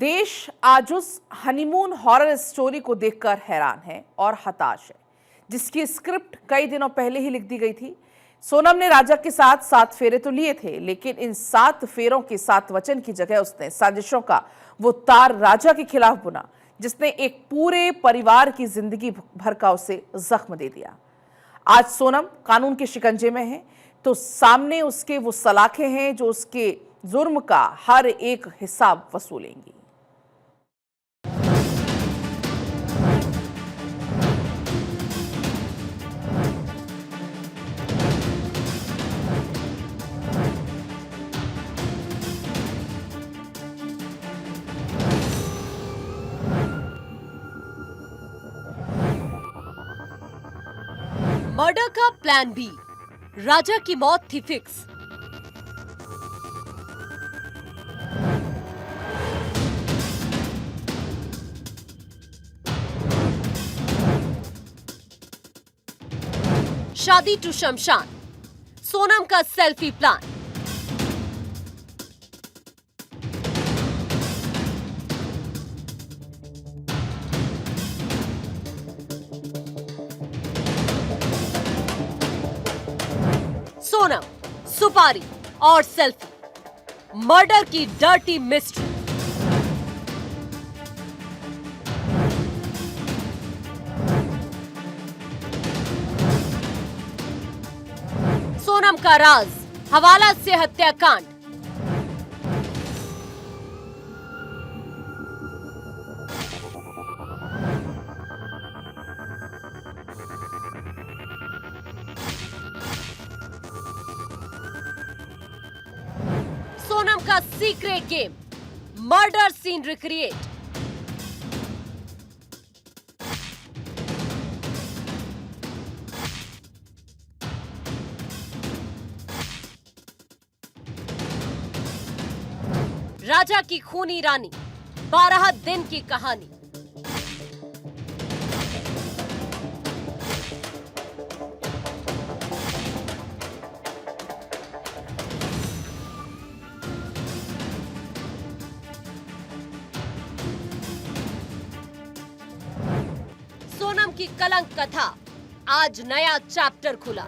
देश आज उस हनीमून हॉरर स्टोरी को देखकर हैरान है और हताश है जिसकी स्क्रिप्ट कई दिनों पहले ही लिख दी गई थी। सोनम ने राजा के साथ 7 फेरे तो लिए थे, लेकिन इन 7 फेरों के 7 वचन की जगह उसने साजिशों का वो तार राजा के खिलाफ बुना जिसने एक पूरे परिवार की जिंदगी भर का उसे जख्म दे दिया। आज सोनम कानून के शिकंजे में है तो सामने उसके वो सलाखें हैं जो उसके जुर्म का हर एक हिसाब वसूलेंगी। मर्डर का प्लान बी, राजा की मौत थी फिक्स। शादी टू शमशान, सोनम का सेल्फी प्लान। सोनम, सुपारी और सेल्फी, मर्डर की डर्टी मिस्ट्री। सोनम का राज, हवाला से हत्याकांड। सोनम का secret game, murder scene recreate. Raja की खूनी रानी, 12 दिन की कहानी। सोनम की कलंक कथा, आज नया चैप्टर खुला।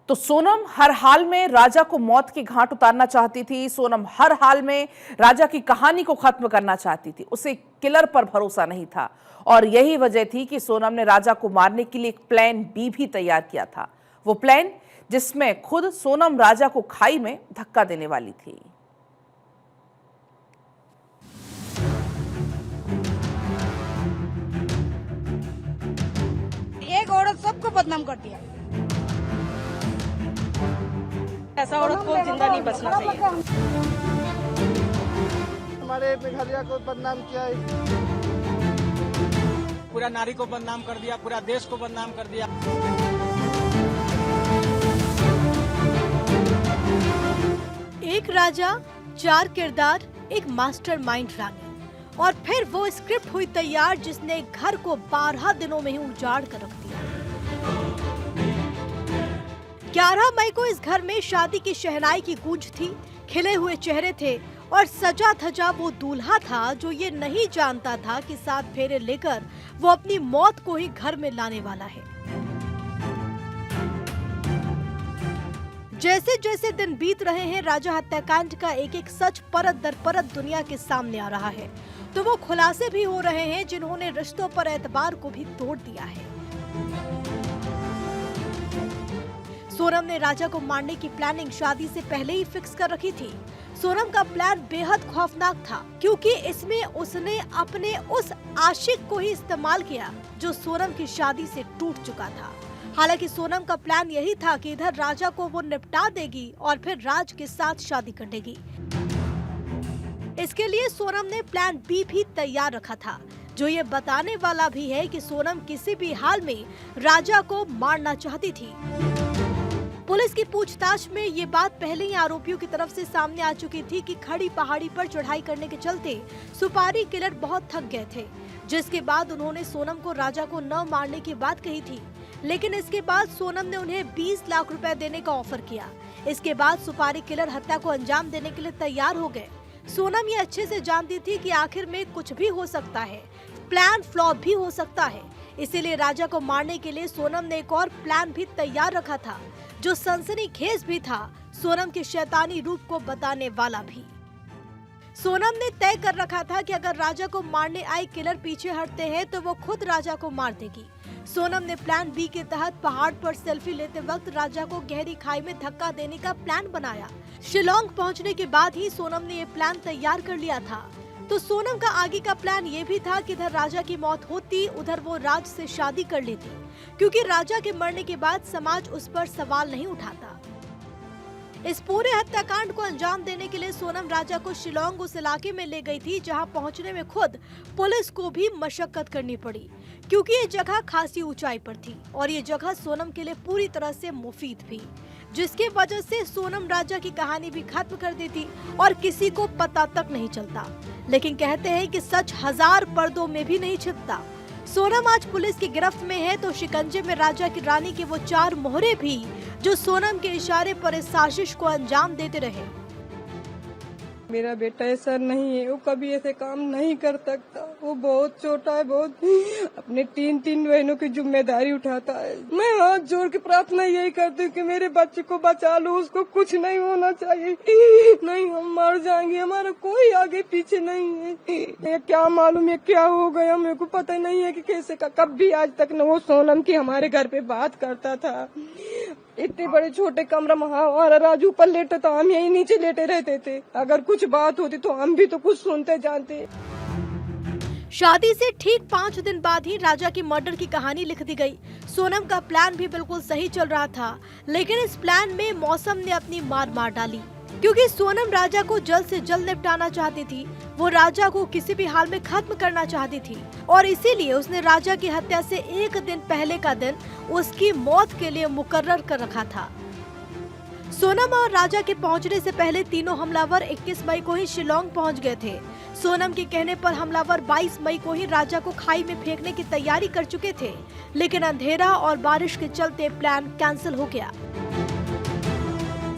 तो सोनम हर हाल में राजा को मौत के घाट उतारना चाहती थी। सोनम हर हाल में राजा की कहानी को खत्म करना चाहती थी। उसे किलर पर भरोसा नहीं था और यही वजह थी कि सोनम ने राजा को मारने के लिए एक प्लान बी भी तैयार किया था। वो प्लान जिसमें खुद सोनम राजा को खाई में धक्का देने वाली थी। एक औरत सबको बदनाम कर दिया। ऐसा औरत को जिंदा नहीं बचना चाहिए। हमारे मेघालय को बदनाम किया है, पूरा नारी को बदनाम कर दिया, पूरा देश को बदनाम कर दिया। एक राजा, 4 किरदार, एक मास्टरमाइंड रानी, और फिर वो स्क्रिप्ट हुई तैयार जिसने घर को 12 दिनों में ही उजाड़ कर रख दिया। 11 मई को इस घर में शादी की शहनाई की गूंज थी, खिले हुए चेहरे थे और सजा धजा वो दूल्हा था जो ये नहीं जानता था कि 7 फेरे लेकर वो अपनी मौत को ही घर में लाने वाला है। जैसे जैसे दिन बीत रहे हैं, राजा हत्याकांड का एक एक सच परत दर परत दुनिया के सामने आ रहा है, तो वो खुलासे भी हो रहे हैं जिन्होंने रिश्तों पर एतबार को भी तोड़ दिया है। सोनम ने राजा को मारने की प्लानिंग शादी से पहले ही फिक्स कर रखी थी। सोनम का प्लान बेहद खौफनाक था क्योंकि इसमें उसने अपने उस आशिक को ही इस्तेमाल किया जो सोनम की शादी से टूट चुका था। हालांकि सोनम का प्लान यही था कि इधर राजा को वो निपटा देगी और फिर राज के साथ शादी कर लेगी। इसके लिए सोनम ने प्लान बी भी तैयार रखा था, जो ये बताने वाला भी है कि सोनम किसी भी हाल में राजा को मारना चाहती थी। पुलिस की पूछताछ में ये बात पहले ही आरोपियों की तरफ से सामने आ चुकी थी कि खड़ी पहाड़ी पर चढ़ाई करने के चलते सुपारी किलर बहुत थक गए थे, जिसके बाद उन्होंने सोनम को राजा को न मारने की बात कही थी। लेकिन इसके बाद सोनम ने उन्हें 20 लाख रुपए देने का ऑफर किया। इसके बाद सुपारी किलर हत्या को अंजाम देने के लिए तैयार हो गए। सोनम ये अच्छे से जानती थी कि आखिर में कुछ भी हो सकता है, प्लान फ्लॉप भी हो सकता है। इसीलिए राजा को मारने के लिए सोनम ने एक और प्लान भी तैयार रखा था, जो सनसनीखेज भी था, सोनम के शैतानी रूप को बताने वाला भी। सोनम ने तय कर रखा था कि अगर राजा को मारने आए किलर पीछे हटते हैं तो वो खुद राजा को मार देगी। सोनम ने प्लान बी के तहत पहाड़ पर सेल्फी लेते वक्त राजा को गहरी खाई में धक्का देने का प्लान बनाया। शिलोंग पहुंचने के बाद ही सोनम ने ये प्लान तैयार कर लिया था। तो सोनम का आगे का प्लान ये भी था कि इधर राजा की मौत होती, उधर वो राज से शादी कर लेती, क्योंकि राजा के मरने के बाद समाज उस पर सवाल नहीं उठाता। इस पूरे हत्याकांड को अंजाम देने के लिए सोनम राजा को शिलोंग उस इलाके में ले गई थी, जहां पहुंचने में खुद पुलिस को भी मशक्कत करनी पड़ी, क्योंकि ये जगह खासी ऊंचाई पर थी और ये जगह सोनम के लिए पूरी तरह से मुफीद भी, जिसकी वजह से सोनम राजा की कहानी भी खत्म कर देती और किसी को पता तक नहीं चलता। लेकिन कहते हैं कि सच 1000 पर्दों में भी नहीं छिपता। सोनम आज पुलिस की गिरफ्त में है तो शिकंजे में राजा की रानी के वो 4 मोहरे भी, जो सोनम के इशारे पर इस साजिश को अंजाम देते रहे। मेरा बेटा ऐसा नहीं है, वो कभी ऐसे काम नहीं कर सकता। वो बहुत छोटा है, बहुत अपने 3 बहनों की जिम्मेदारी उठाता है। मैं हाथ जोड़ के प्रार्थना यही करती हूँ कि मेरे बच्चे को बचा लो, उसको कुछ नहीं होना चाहिए। नहीं हम मर जाएंगे, हमारा कोई आगे पीछे नहीं है। ये क्या मालूम है क्या हो गया, मेरे को पता नहीं है कि कैसे का। कभी आज तक न वो सोनम की हमारे घर पे बात करता था। इतने बड़े छोटे कमरा में हमारा राजू ऊपर लेटा था, हम यही नीचे लेटे रहते थे। अगर कुछ बात होती तो हम भी तो कुछ सुनते जानते। शादी से ठीक 5 दिन बाद ही राजा की मर्डर की कहानी लिख दी गई। सोनम का प्लान भी बिल्कुल सही चल रहा था, लेकिन इस प्लान में मौसम ने अपनी मार डाली, क्योंकि सोनम राजा को जल्द से जल्द निपटाना चाहती थी। वो राजा को किसी भी हाल में खत्म करना चाहती थी और इसीलिए उसने राजा की हत्या से 1 दिन पहले का दिन उसकी मौत के लिए मुकर्रर कर रखा था। सोनम और राजा के पहुंचने से पहले तीनों हमलावर 21 मई को ही शिलोंग पहुंच गए थे। सोनम के कहने पर हमलावर 22 मई को ही राजा को खाई में फेंकने की तैयारी कर चुके थे, लेकिन अंधेरा और बारिश के चलते प्लान कैंसिल हो गया।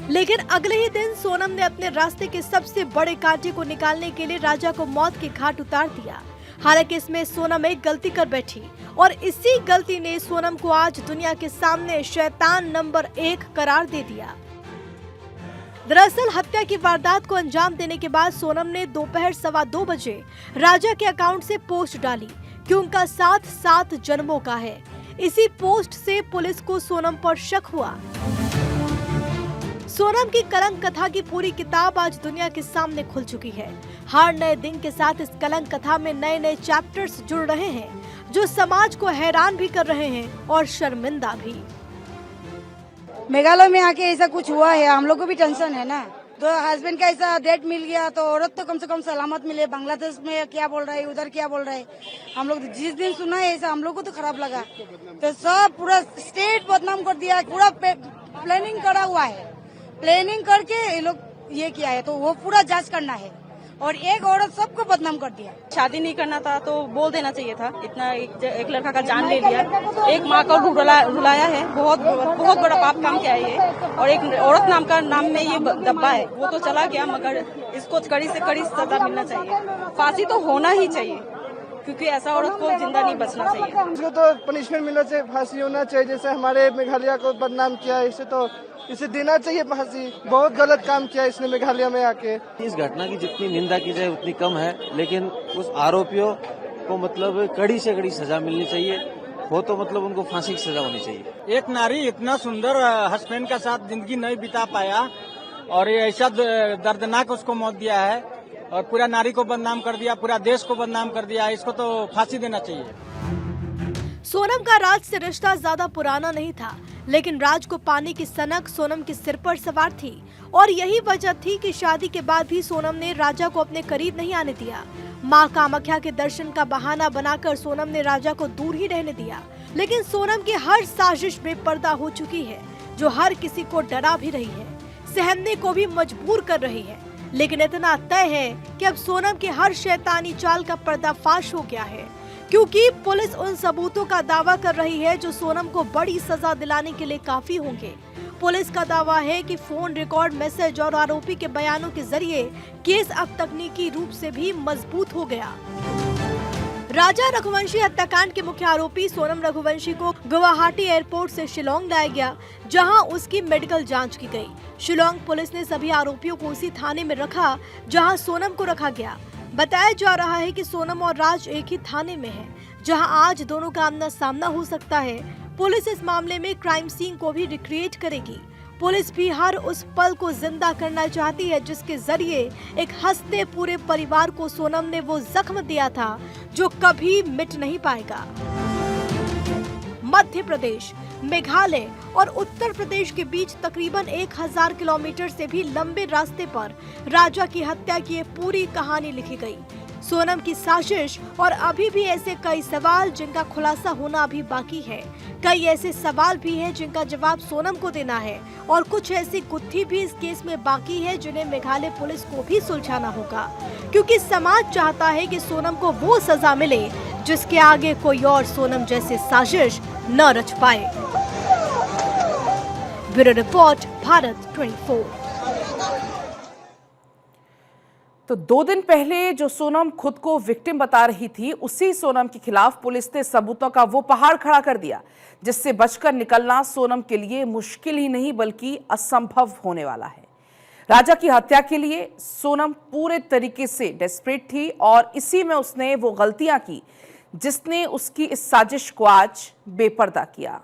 लेकिन अगले ही दिन सोनम ने अपने रास्ते के सबसे बड़े कांटे को निकालने के लिए राजा को मौत के घाट उतार दिया। हालांकि इसमें सोनम एक गलती कर बैठी और इसी गलती ने सोनम को आज दुनिया के सामने शैतान नंबर 1 करार दे दिया। दरअसल हत्या की वारदात को अंजाम देने के बाद सोनम ने दोपहर 2:15 बजे राजा के अकाउंट से पोस्ट डाली कि उनका साथ 7 जन्मों का है। इसी पोस्ट से पुलिस को सोनम पर शक हुआ। सोनम की कलंक कथा की पूरी किताब आज दुनिया के सामने खुल चुकी है। हर नए दिन के साथ इस कलंक कथा में नए चैप्टर्स जुड़ रहे हैं, जो समाज को हैरान भी कर रहे हैं और शर्मिंदा भी। मेघालय में आके ऐसा कुछ हुआ है, हम लोग को भी टेंशन है ना। तो हस्बैंड का ऐसा डेट मिल गया तो औरत तो कम से कम सलामत मिले। बांग्लादेश में क्या बोल रहा है, उधर क्या बोल रहा है, हम लोग जिस दिन सुना है ऐसा हम लोग को तो खराब लगा। तो सब पूरा स्टेट बदनाम कर दिया, पूरा प्लानिंग करा हुआ है। प्लानिंग करके ये लोग ये किया है, तो वो पूरा जांच करना है। और एक औरत सबको बदनाम कर दिया। शादी नहीं करना था तो बोल देना चाहिए था। इतना एक लड़का का जान ले लिया, एक माँ को रुलाया है। बहुत बड़ा पाप काम किया है ये। और एक औरत नाम का नाम में ये दब्बा है, वो तो चला गया, मगर इसको कड़ी से कड़ी सजा मिलना चाहिए। फांसी तो होना ही चाहिए, क्योंकि ऐसा औरत को जिंदा नहीं बचना चाहिए। इसको तो पनिशमेंट मिलना चाहिए, फांसी होना चाहिए। जैसे हमारे मेघालय को बदनाम किया, इसे देना चाहिए फांसी। बहुत गलत काम किया इसने मेघालय में आके। इस घटना की जितनी निंदा की जाए उतनी कम है, लेकिन उस आरोपियों को मतलब कड़ी से कड़ी सजा मिलनी चाहिए। हो तो मतलब उनको फांसी की सजा होनी चाहिए। एक नारी इतना सुंदर हस्बैंड के साथ जिंदगी नहीं बिता पाया और ये ऐसा दर्दनाक उसको मौत दिया है और पूरा नारी को बदनाम कर दिया, पूरा देश को बदनाम कर दिया। इसको तो फांसी देना चाहिए। सोनम का राज से रिश्ता ज्यादा पुराना नहीं था, लेकिन राज को पाने की सनक सोनम के सिर पर सवार थी और यही वजह थी कि शादी के बाद भी सोनम ने राजा को अपने करीब नहीं आने दिया। मां कामाख्या के दर्शन का बहाना बनाकर सोनम ने राजा को दूर ही रहने दिया। लेकिन सोनम की हर साजिश बेपर्दा हो चुकी है। जो हर किसी को डरा भी रही है, सहमने को भी मजबूर कर रही है। लेकिन इतना तय है कि अब सोनम की हर शैतानी चाल का पर्दाफाश हो गया है, क्योंकि पुलिस उन सबूतों का दावा कर रही है जो सोनम को बड़ी सजा दिलाने के लिए काफी होंगे। पुलिस का दावा है कि फोन रिकॉर्ड, मैसेज और आरोपी के बयानों के जरिए केस अब तकनीकी रूप से भी मजबूत हो गया। राजा रघुवंशी हत्याकांड के मुख्य आरोपी सोनम रघुवंशी को गुवाहाटी एयरपोर्ट से शिलोंग लाया गया, जहां उसकी मेडिकल जांच की गई। शिलोंग पुलिस ने सभी आरोपियों को उसी थाने में रखा जहां सोनम को रखा गया। बताया जा रहा है कि सोनम और राज एक ही थाने में हैं, जहां आज दोनों का आमना सामना हो सकता है। पुलिस इस मामले में क्राइम सीन को भी रिक्रिएट करेगी। पुलिस भी हर उस पल को जिंदा करना चाहती है जिसके जरिए एक हंसते पूरे परिवार को सोनम ने वो जख्म दिया था जो कभी मिट नहीं पाएगा। मध्य प्रदेश, मेघालय और उत्तर प्रदेश के बीच तकरीबन 1000 किलोमीटर से भी लंबे रास्ते पर राजा की हत्या की ये पूरी कहानी लिखी गई। सोनम की साजिश और अभी भी ऐसे कई सवाल जिनका खुलासा होना अभी बाकी है। कई ऐसे सवाल भी हैं जिनका जवाब सोनम को देना है और कुछ ऐसी गुत्थी भी इस केस में बाकी है जिन्हें मेघालय पुलिस को भी सुलझाना होगा, क्योंकि समाज चाहता है कि सोनम को वो सजा मिले जिसके आगे कोई और सोनम जैसे साजिश न रच पाए। Bureau report, Bharat 24। तो 2 दिन पहले जो सोनम खुद को विक्टिम बता रही थी, उसी सोनम के खिलाफ पुलिस ने सबूतों का वो पहाड़ खड़ा कर दिया जिससे बचकर निकलना सोनम के लिए मुश्किल ही नहीं बल्कि असंभव होने वाला है। राजा की हत्या के लिए सोनम पूरे तरीके से डेस्परेट थी और इसी में उसने वो गलतियां की जिसने उसकी इस साजिश को आज बेपर्दा किया।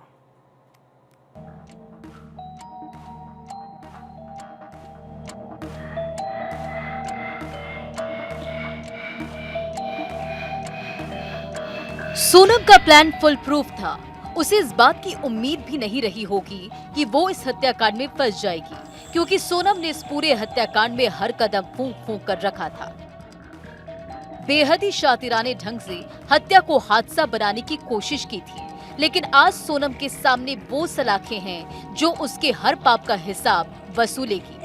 सोनम का प्लान फुल प्रूफ था। उसे इस बात की उम्मीद भी नहीं रही होगी कि वो इस हत्याकांड में फंस जाएगी, क्योंकि सोनम ने इस पूरे हत्याकांड में हर कदम फूंक फूंक कर रखा था। बेहद ही शातिराने ढंग से हत्या को हादसा बनाने की कोशिश की थी, लेकिन आज सोनम के सामने वो सलाखें हैं जो उसके हर पाप का हिसाब वसूलेगी।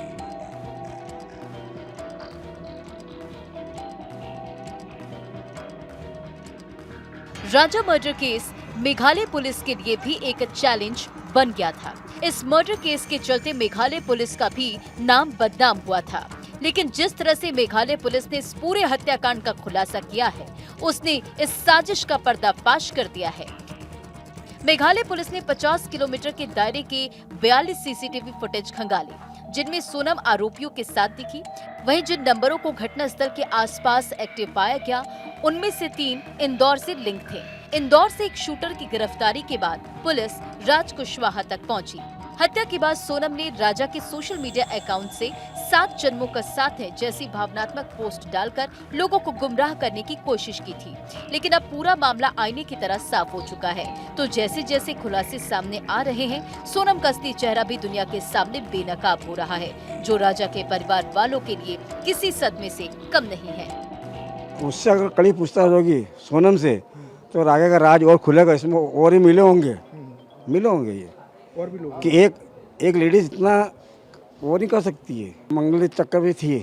राजा मर्डर केस मेघालय पुलिस के लिए भी एक चैलेंज बन गया था। इस मर्डर केस के चलते मेघालय पुलिस का भी नाम बदनाम हुआ था, लेकिन जिस तरह से मेघालय पुलिस ने इस पूरे हत्याकांड का खुलासा किया है, उसने इस साजिश का पर्दाफाश कर दिया है। मेघालय पुलिस ने 50 किलोमीटर के दायरे के 42 सीसीटीवी फुटेज खंगाले, जिनमें सोनम आरोपियों के साथ दिखी। वहीं जिन नंबरों को घटनास्थल के आसपास एक्टिव पाया गया, उनमें से 3 इंदौर से लिंक थे। इंदौर से एक शूटर की गिरफ्तारी के बाद पुलिस राज कुशवाहा तक पहुंची। हत्या के बाद सोनम ने राजा के सोशल मीडिया अकाउंट से 7 जन्मों का साथ है जैसी भावनात्मक पोस्ट डालकर लोगों को गुमराह करने की कोशिश की थी, लेकिन अब पूरा मामला आईने की तरह साफ हो चुका है। तो जैसे जैसे खुलासे सामने आ रहे हैं, सोनम का असली चेहरा भी दुनिया के सामने बेनकाब हो रहा है, जो राजा के परिवार वालों के लिए किसी सदमे से कम नहीं है। उससे अगर कड़ी पूछताछ होगी सोनम से, तो राजा का राज और खुलेगा। इसमें और ही मिले होंगे ये और भी लोग कि एक लेडीज इतना वो नहीं कर सकती है। मंगल चक्कर भी थी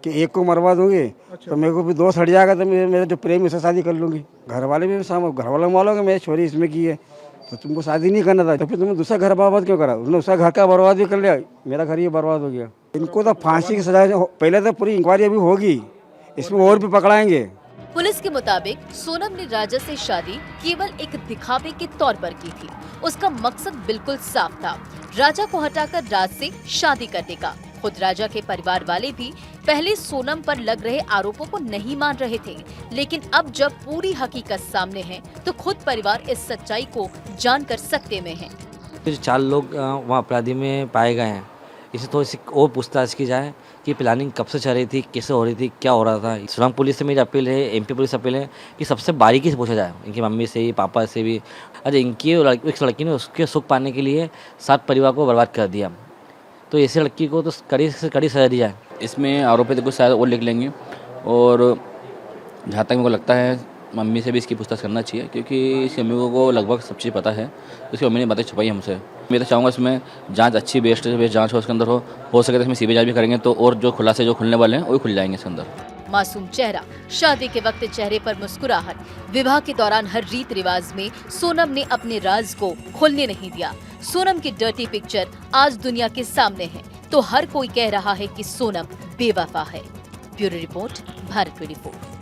कि एक को मरवा दूंगी तो मेरे को भी दोस्त हट जाएगा, तो मेरा जो प्रेम इससे शादी कर लूंगी। घर वाले भी घर वाले मालूम मेरी छोरी इसमें की है, तो तुमको शादी नहीं करना था, तो फिर तुमने दूसरा घर बर्बाद क्यों करा? उसने उसका घर का बर्बाद भी कर लिया, मेरा घर ये बर्बाद हो गया। इनको तो फांसी की सजा, पहले तो पूरी इंक्वायरी अभी होगी, इसमें और भी पकड़ाएंगे। पुलिस के मुताबिक सोनम ने राजा से शादी केवल एक दिखावे के तौर पर की थी। उसका मकसद बिल्कुल साफ था, राजा को हटाकर राज से शादी करने का। खुद राजा के परिवार वाले भी पहले सोनम पर लग रहे आरोपों को नहीं मान रहे थे, लेकिन अब जब पूरी हकीकत सामने है तो खुद परिवार इस सच्चाई को जानकर सकते में है। 4 लोग वहाँ अपराधी में पाए गए हैं, इसे थोड़ी सी और पूछताछ की जाए कि प्लानिंग कब से चल रही थी, कैसे हो रही थी, क्या हो रहा था। शिलोंग पुलिस से मेरी अपील है, एमपी पुलिस से अपील है कि सबसे बारीकी से पूछा जाए, इनकी मम्मी से भी, पापा से भी। अरे इनकी एक लड़की ने उसके सुख पाने के लिए 7 परिवार को बर्बाद कर दिया, तो ऐसी लड़की को तो कड़ी से कड़ी सजा दी जाए। इसमें आरोपी तो कुछ शायद और लिख लेंगे, और जहाँ तक मेरे को लगता है मम्मी से भी इसकी पूछताछ करना चाहिए, क्योंकि इसकी मम्मी को लगभग सब चीज़ पता है। उसकी मम्मी ने बातें छुपाई हमसे। मैं तो चाहूँगा इसमें जांच अच्छी बेस्ट जांच हो, उसके अंदर हो सके तो इसमें सीबीआई भी करेंगे तो और जो खुलासे जो खुलने वाले हैं वो भी खुल जाएंगे इसके अंदर। मासूम चेहरा, शादी के वक्त चेहरे पर मुस्कुराहट, विवाह के दौरान हर रीत रिवाज में सोनम ने अपने राज को खोलने नहीं दिया। सोनम की डर्टी पिक्चर आज दुनिया के सामने है तो हर कोई कह रहा है कि सोनम बेवफा है। Bureau report, Bharat 24।